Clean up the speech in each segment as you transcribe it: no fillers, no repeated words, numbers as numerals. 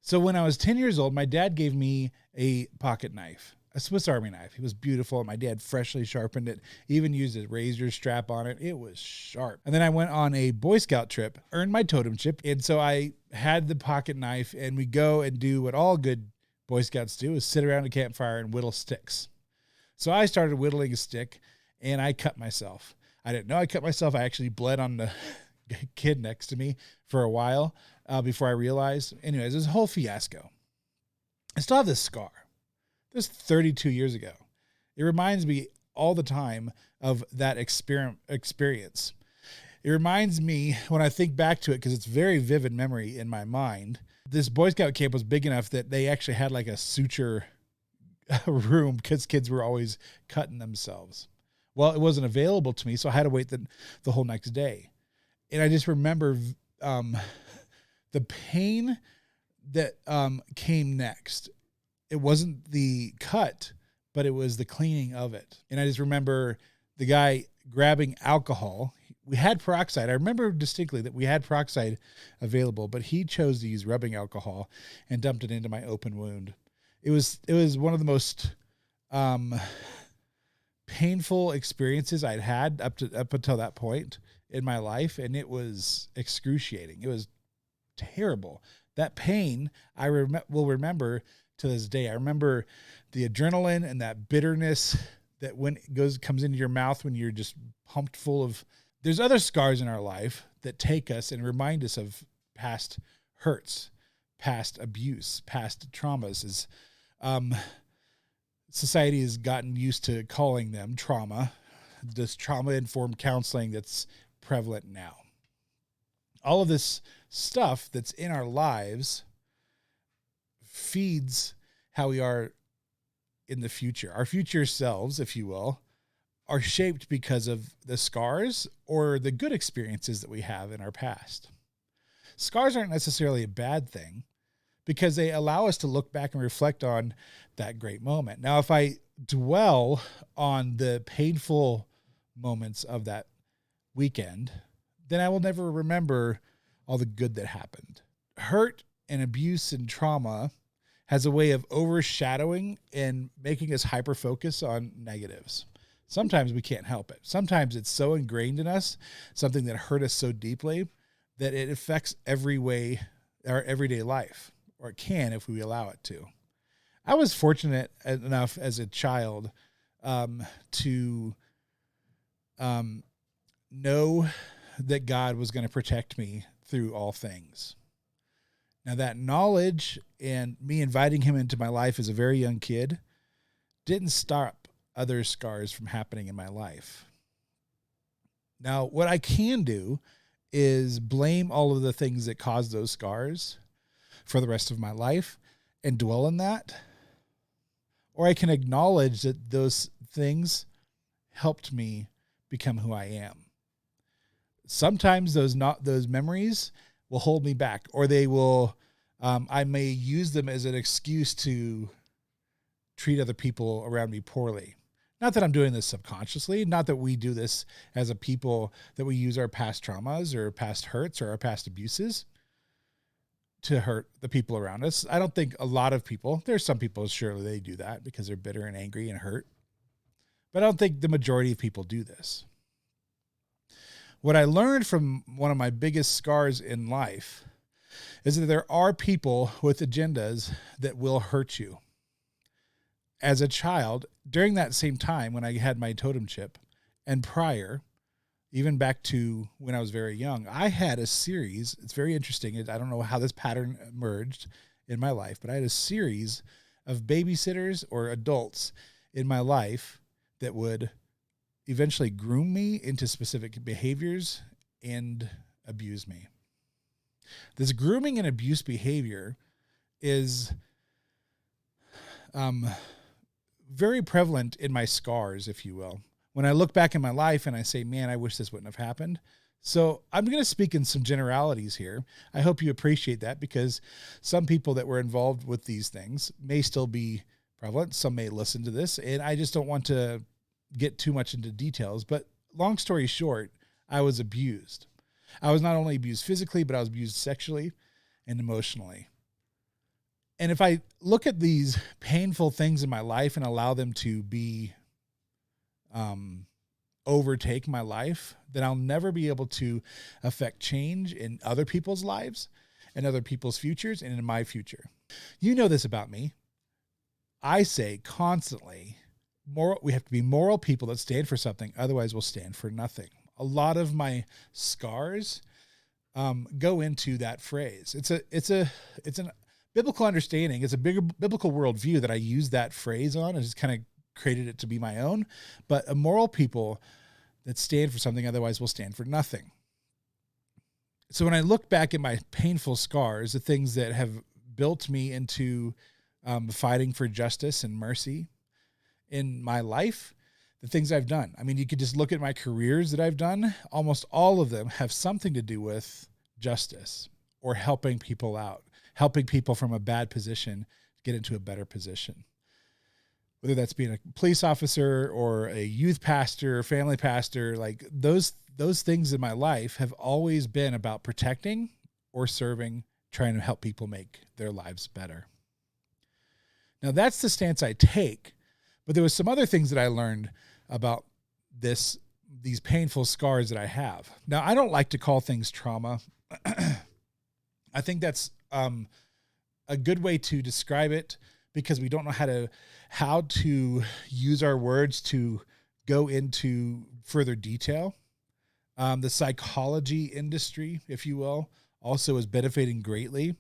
So when I was 10 years old, my dad gave me a pocket knife, a Swiss Army knife. It was beautiful. My dad freshly sharpened it, even used a razor strap on it. It was sharp. And then I went on a Boy Scout trip, earned my totem chip. And so I had the pocket knife, and we go and do what all good Boy Scouts do, is sit around a campfire and whittle sticks. So I started whittling a stick, and I cut myself. I didn't know I cut myself. I actually bled on the kid next to me for a while before I realized. Anyways, it was a whole fiasco. I still have this scar. This 32 years ago. It reminds me all the time of that experience. It reminds me when I think back to it, because it's very vivid memory in my mind. This Boy Scout camp was big enough that they actually had like a suture room because kids were always cutting themselves. Well, it wasn't available to me, so I had to wait the whole next day. And I just remember the pain that came next. It wasn't the cut, but it was the cleaning of it. And I just remember the guy grabbing alcohol. We had peroxide. I remember distinctly that we had peroxide available, but he chose to use rubbing alcohol and dumped it into my open wound. It was one of the most painful experiences I'd had up until that point in my life, and it was excruciating. It was terrible. That pain I will remember to this day. I remember the adrenaline and that bitterness that comes into your mouth when you're just pumped full of. There's other scars in our life that take us and remind us of past hurts, past abuse, past traumas. Society has gotten used to calling them trauma, this trauma-informed counseling that's prevalent now. All of this stuff that's in our lives feeds how we are in the future. Our future selves, if you will, are shaped because of the scars or the good experiences that we have in our past. Scars aren't necessarily a bad thing because they allow us to look back and reflect on that great moment. Now, if I dwell on the painful moments of that weekend, then I will never remember all the good that happened. Hurt and abuse and trauma has a way of overshadowing and making us hyper-focus on negatives. Sometimes we can't help it. Sometimes it's so ingrained in us, something that hurt us so deeply, that it affects every way, our everyday life, or it can if we allow it to. I was fortunate enough as a child to know that God was going to protect me through all things. Now, that knowledge and me inviting him into my life as a very young kid didn't stop other scars from happening in my life. Now, what I can do is blame all of the things that caused those scars for the rest of my life and dwell in that. Or I can acknowledge that those things helped me become who I am. Sometimes those memories will hold me back, or they will, I may use them as an excuse to treat other people around me poorly. Not that I'm doing this subconsciously, not that we do this as a people, that we use our past traumas or past hurts or our past abuses to hurt the people around us. I don't think a lot of people, there's some people, surely they do that because they're bitter and angry and hurt. But I don't think the majority of people do this. What I learned from one of my biggest scars in life is that there are people with agendas that will hurt you. As a child, during that same time when I had my totem chip and prior, even back to when I was very young, I had a series. It's very interesting. I don't know how this pattern emerged in my life, but I had a series of babysitters or adults in my life that would eventually groom me into specific behaviors and abuse me. This grooming and abuse behavior is very prevalent in my scars, if you will. When I look back in my life and I say, man, I wish this wouldn't have happened. So I'm going to speak in some generalities here. I hope you appreciate that, because some people that were involved with these things may still be prevalent. Some may listen to this, and I just don't want to get too much into details. But long story short, I was abused. I was not only abused physically, but I was abused sexually and emotionally. And if I look at these painful things in my life and allow them to be, overtake my life, then I'll never be able to affect change in other people's lives and other people's futures and in my future. You know this about me. I say constantly, we have to be moral people that stand for something. Otherwise we'll stand for nothing. A lot of my scars, go into that phrase. It's an biblical understanding. It's a bigger biblical worldview that I use that phrase on. I just kind of created it to be my own, but a moral people that stand for something, otherwise will stand for nothing. So when I look back at my painful scars, the things that have built me into fighting for justice and mercy in my life, the things I've done. I mean, you could just look at my careers that I've done. Almost all of them have something to do with justice or helping people out, helping people from a bad position get into a better position. Whether that's being a police officer or a youth pastor, family pastor, like those things in my life have always been about protecting or serving, trying to help people make their lives better. Now that's the stance I take, but there was some other things that I learned about these painful scars that I have. Now, I don't like to call things trauma. I think that's a good way to describe it, because we don't know how to use our words to go into further detail. The psychology industry, if you will, also is benefiting greatly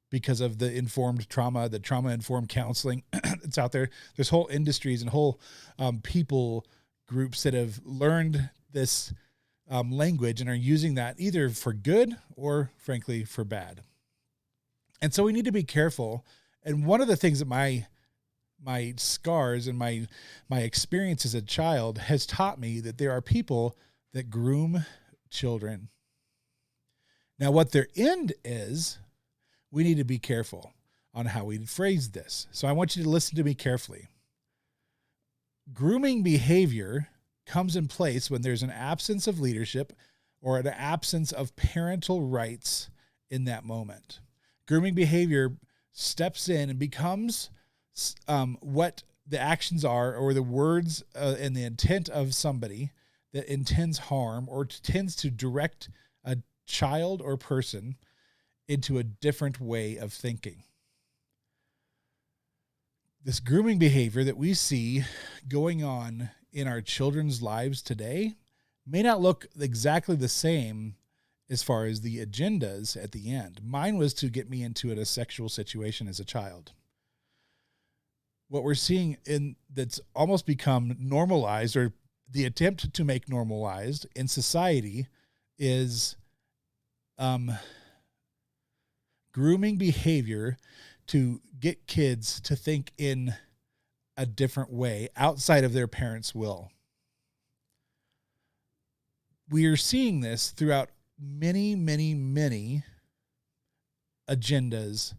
because of the trauma-informed counseling that's out there. There's whole industries and whole people groups that have learned this language and are using that either for good or, frankly, for bad. And so we need to be careful. And one of the things that my scars and my experience as a child has taught me that there are people that groom children. Now, what their end is, we need to be careful on how we phrase this. So I want you to listen to me carefully. Grooming behavior comes in place when there's an absence of leadership or an absence of parental rights in that moment. Grooming behavior steps in and becomes what the actions are, or the words and the intent of somebody that intends harm or tends to direct a child or person into a different way of thinking. This grooming behavior that we see going on in our children's lives today may not look exactly the same as far as the agendas at the end. Mine was to get me into a sexual situation as a child. What we're seeing that's almost become normalized, or the attempt to make normalized in society, is grooming behavior to get kids to think in a different way outside of their parents' will. We are seeing this throughout many, many, many agendas.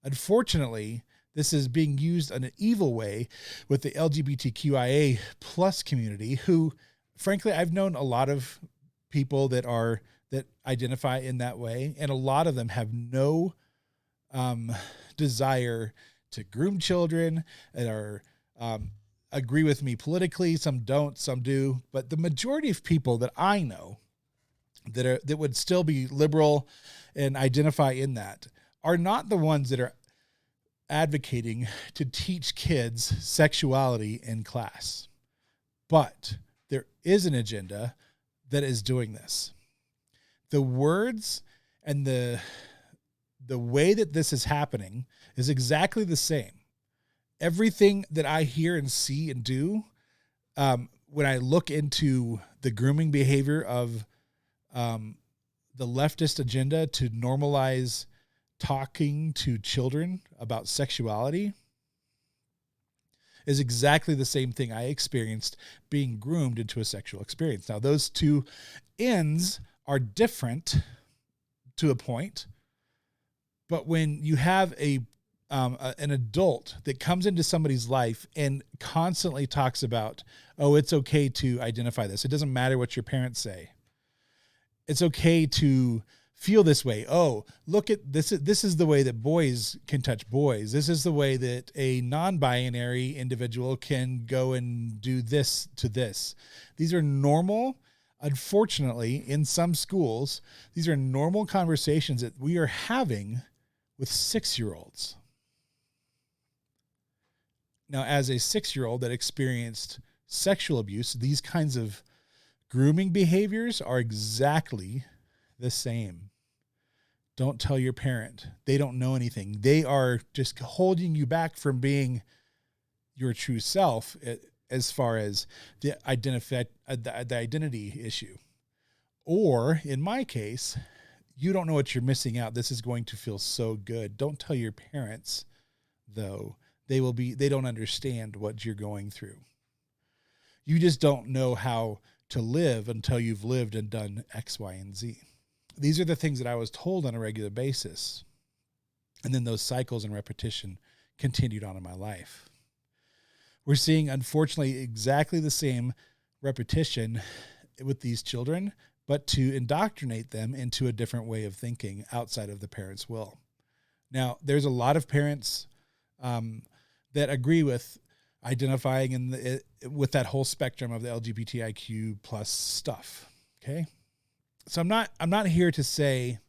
Unfortunately, this is being used in an evil way with the LGBTQIA plus community, who, frankly, I've known a lot of people that identify in that way, and a lot of them have no desire to groom children and are agree with me politically. Some don't, some do, but the majority of people that I know that would still be liberal and identify in that are not the ones that are advocating to teach kids sexuality in class. But there is an agenda that is doing this. The words and the way that this is happening is exactly the same. Everything that I hear and see and do, when I look into the grooming behavior of the leftist agenda to normalize talking to children about sexuality, is exactly the same thing I experienced being groomed into a sexual experience. Now, those two ends are different to a point, but when you have an adult that comes into somebody's life and constantly talks about, oh, it's okay to identify this. It doesn't matter what your parents say. It's okay to feel this way. Oh, look at this. This is the way that boys can touch boys. This is the way that a non-binary individual can go and do this to this. These are normal. Unfortunately, in some schools, these are normal conversations that we are having with 6-year-olds. Now, as a 6-year-old that experienced sexual abuse, these kinds of grooming behaviors are exactly the same. Don't tell your parent. They don't know anything. They are just holding you back from being your true self as far as the identity issue. Or in my case, you don't know what you're missing out. This is going to feel so good. Don't tell your parents, though. They don't understand what you're going through. You just don't know how to live until you've lived and done X, Y, and Z. These are the things that I was told on a regular basis. And then those cycles and repetition continued on in my life. We're seeing, unfortunately, exactly the same repetition with these children, but to indoctrinate them into a different way of thinking outside of the parent's will. Now, there's a lot of parents that agree with identifying with that whole spectrum of the LGBTIQ plus stuff. Okay. So I'm not here to say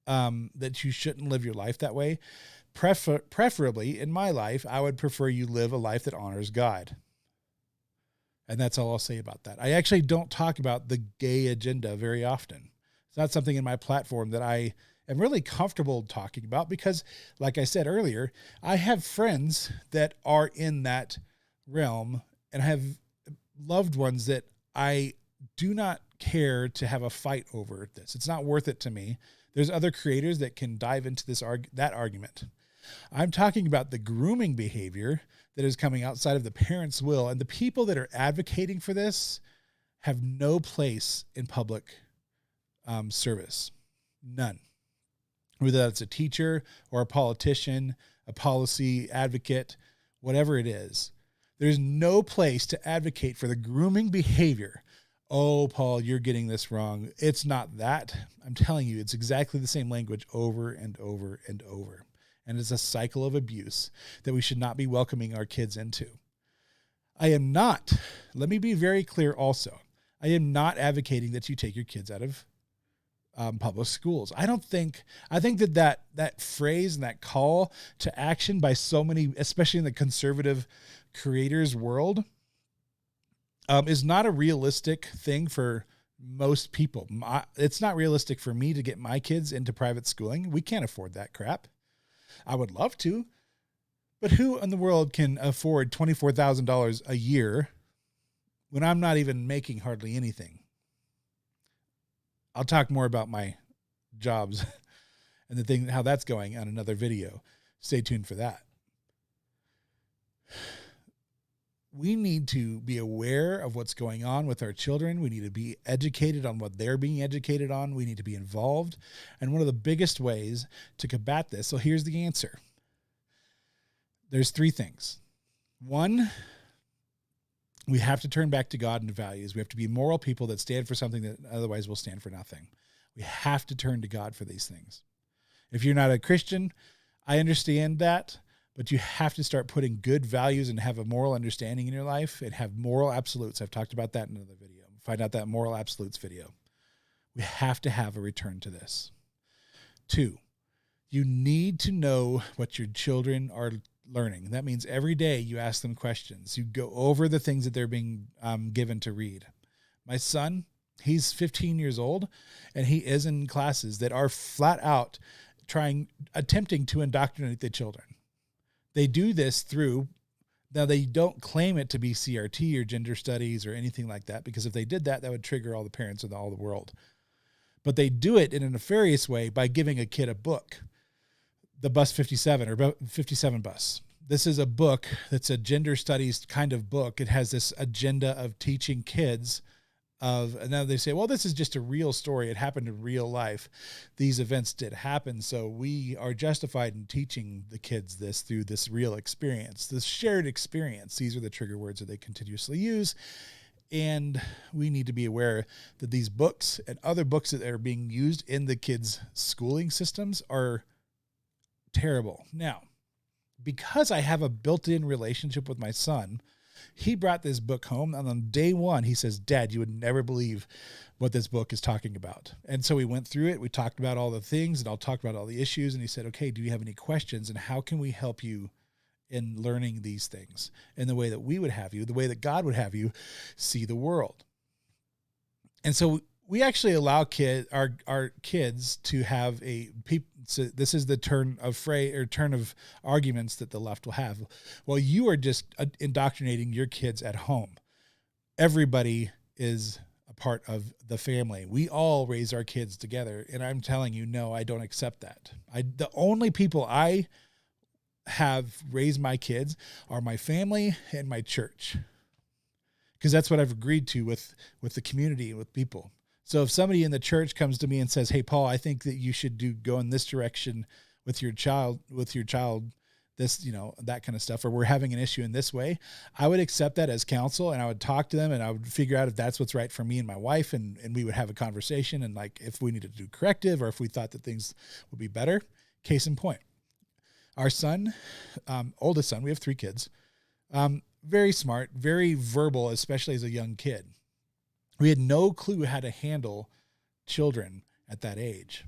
that you shouldn't live your life that way. Preferably in my life, I would prefer you live a life that honors God. And that's all I'll say about that. I actually don't talk about the gay agenda very often. It's not something in my platform that I am really comfortable talking about because, like I said earlier, I have friends that are in that realm and I have loved ones that I do not care to have a fight over this. It's not worth it to me. There's other creators that can dive into that argument. I'm talking about the grooming behavior that is coming outside of the parents' will, and the people that are advocating for this have no place in public service. None. Whether that's a teacher or a politician, a policy advocate, whatever it is, there's no place to advocate for the grooming behavior. Oh, Paul, you're getting this wrong. It's not that. I'm telling you, it's exactly the same language over and over and over. And it's a cycle of abuse that we should not be welcoming our kids into. I am not, let me be very clear also, I am not advocating that you take your kids out of public schools. I think that phrase and that call to action by so many, especially in the conservative creators world, is not a realistic thing for most people. It's not realistic for me to get my kids into private schooling. We can't afford that crap. I would love to, but who in the world can afford $24,000 a year when I'm not even making hardly anything? I'll talk more about my jobs and how that's going on another video. Stay tuned for that. We need to be aware of what's going on with our children. We need to be educated on what they're being educated on. We need to be involved. And one of the biggest ways to combat this, so here's the answer. There's 3 things. 1, we have to turn back to God and values. We have to be moral people that stand for something that otherwise will stand for nothing. We have to turn to God for these things. If you're not a Christian, I understand that. But you have to start putting good values and have a moral understanding in your life and have moral absolutes. I've talked about that in another video. Find out that moral absolutes video. We have to have a return to this. 2, you need to know what your children are learning. That means every day you ask them questions. You go over the things that they're being given to read. My son, he's 15 years old, and he is in classes that are flat out attempting to indoctrinate the children. They do this now they don't claim it to be CRT or gender studies or anything like that, because if they did that, that would trigger all the parents in all the world. But they do it in a nefarious way by giving a kid a book, the Bus 57 or 57 Bus. This is a book that's a gender studies kind of book. It has this agenda of teaching kids and now they say, well, this is just a real story. It happened in real life. These events did happen. So we are justified in teaching the kids this through this real experience, this shared experience. These are the trigger words that they continuously use. And we need to be aware that these books and other books that are being used in the kids' schooling systems are terrible. Now, because I have a built-in relationship with my son, he brought this book home, and on day one, he says, "Dad, you would never believe what this book is talking about." And so we went through it. We talked about all the things, and I'll talk about all the issues. And he said, "Okay, do you have any questions? And how can we help you in learning these things in the way that we would have you, the way that God would have you see the world?" And so we actually allow our kids to have so this is the turn of arguments that the left will have. Well, you are just indoctrinating your kids at home. Everybody is a part of the family. We all raise our kids together. And I'm telling you, no, I don't accept that. The only people I have raised my kids are my family and my church, because that's what I've agreed to with the community and with people. So if somebody in the church comes to me and says, "Hey, Paul, I think that you should go in this direction with your child, this, that kind of stuff, or we're having an issue in this way," I would accept that as counsel, and I would talk to them, and I would figure out if that's what's right for me and my wife, and we would have a conversation, and like if we needed to do corrective or if we thought that things would be better. Case in point, our son, oldest son, we have 3 kids, very smart, very verbal, especially as a young kid. We had no clue how to handle children at that age.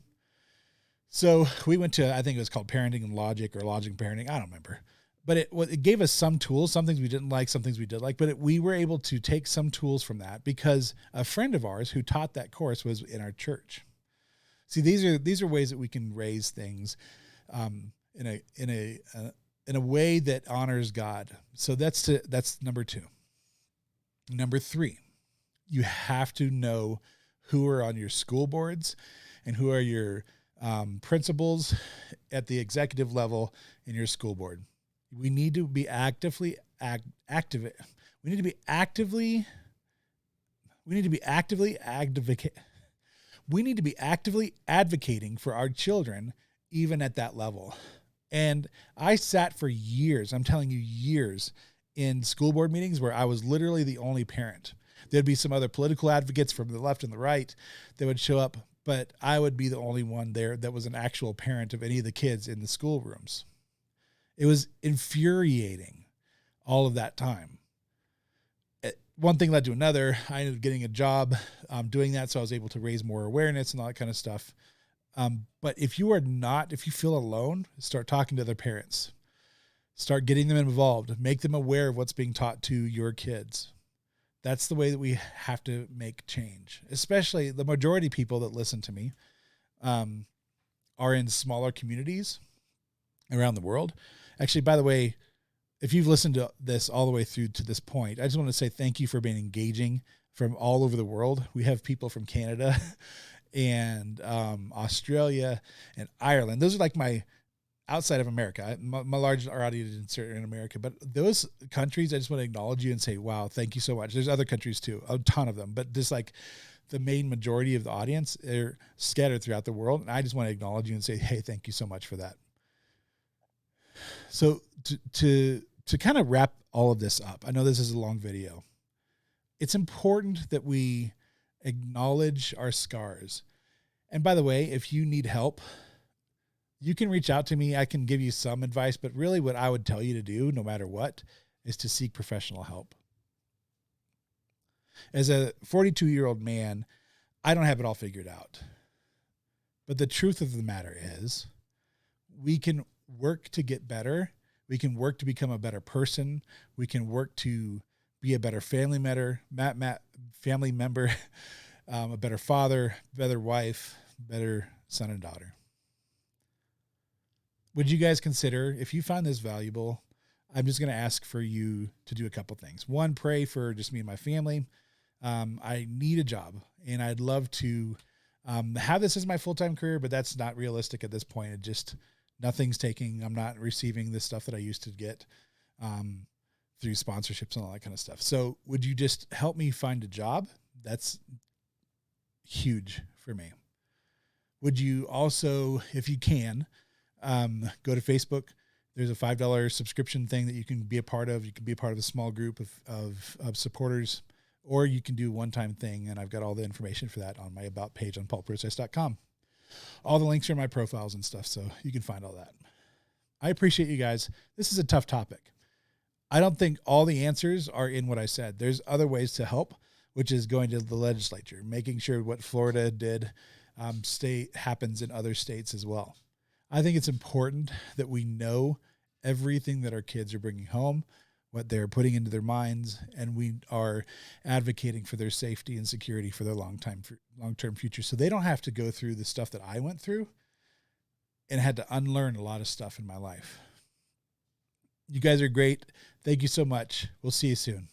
So we went to, I think it was called Parenting and Logic, or Logic and Parenting. I don't remember. But it gave us some tools, some things we didn't like, some things we did like. But we were able to take some tools from that because a friend of ours who taught that course was in our church. See, these are ways that we can raise things in a way that honors God. So that's number 2. Number 3. You have to know who are on your school boards and who are your principals at the executive level in your school board. We need to be actively advocating for our children, even at that level. And I sat for years, I'm telling you, years, in school board meetings where I was literally the only parent. There'd be some other political advocates from the left and the right that would show up, but I would be the only one there that was an actual parent of any of the kids in the schoolrooms. It was infuriating, all of that time. One thing led to another. I ended up getting a job doing that, so I was able to raise more awareness and all that kind of stuff. But if you feel alone, start talking to their parents. Start getting them involved. Make them aware of what's being taught to your kids. That's the way that we have to make change. Especially the majority of people that listen to me are in smaller communities around the world. Actually, by the way, if you've listened to this all the way through to this point, I just want to say thank you for being engaging from all over the world. We have people from Canada and Australia and Ireland. Those are like my outside of America. My large audience are in America, but those countries, I just want to acknowledge you and say, wow, thank you so much. There's other countries too, a ton of them, but just like the main majority of the audience are scattered throughout the world. And I just want to acknowledge you and say, hey, thank you so much for that. So to kind of wrap all of this up, I know this is a long video. It's important that we acknowledge our scars. And by the way, if you need help, you can reach out to me. I can give you some advice, but really what I would tell you to do, no matter what, is to seek professional help. As a 42-year-old man, I don't have it all figured out. But the truth of the matter is, we can work to get better. We can work to become a better person. We can work to be a better family member, a better father, better wife, better son and daughter. Would you guys consider, if you find this valuable, I'm just going to ask for you to do a couple things. One, pray for just me and my family. I need a job, and I'd love to have this as my full-time career, but that's not realistic at this point. It just, nothing's taking. I'm not receiving the stuff that I used to get through sponsorships and all that kind of stuff. So would you just help me find a job? That's huge for me. Would you also, if you can, go to Facebook. There's a $5 subscription thing that you can be a part of. You can be a part of a small group of supporters, or you can do a one-time thing. And I've got all the information for that on my about page on paulprocess.com. All the links are in my profiles and stuff, so you can find all that. I appreciate you guys. This is a tough topic. I don't think all the answers are in what I said. There's other ways to help, which is going to the legislature, making sure what Florida did state happens in other states as well. I think it's important that we know everything that our kids are bringing home, what they're putting into their minds, and we are advocating for their safety and security for their long-term future. So they don't have to go through the stuff that I went through and had to unlearn a lot of stuff in my life. You guys are great. Thank you so much. We'll see you soon.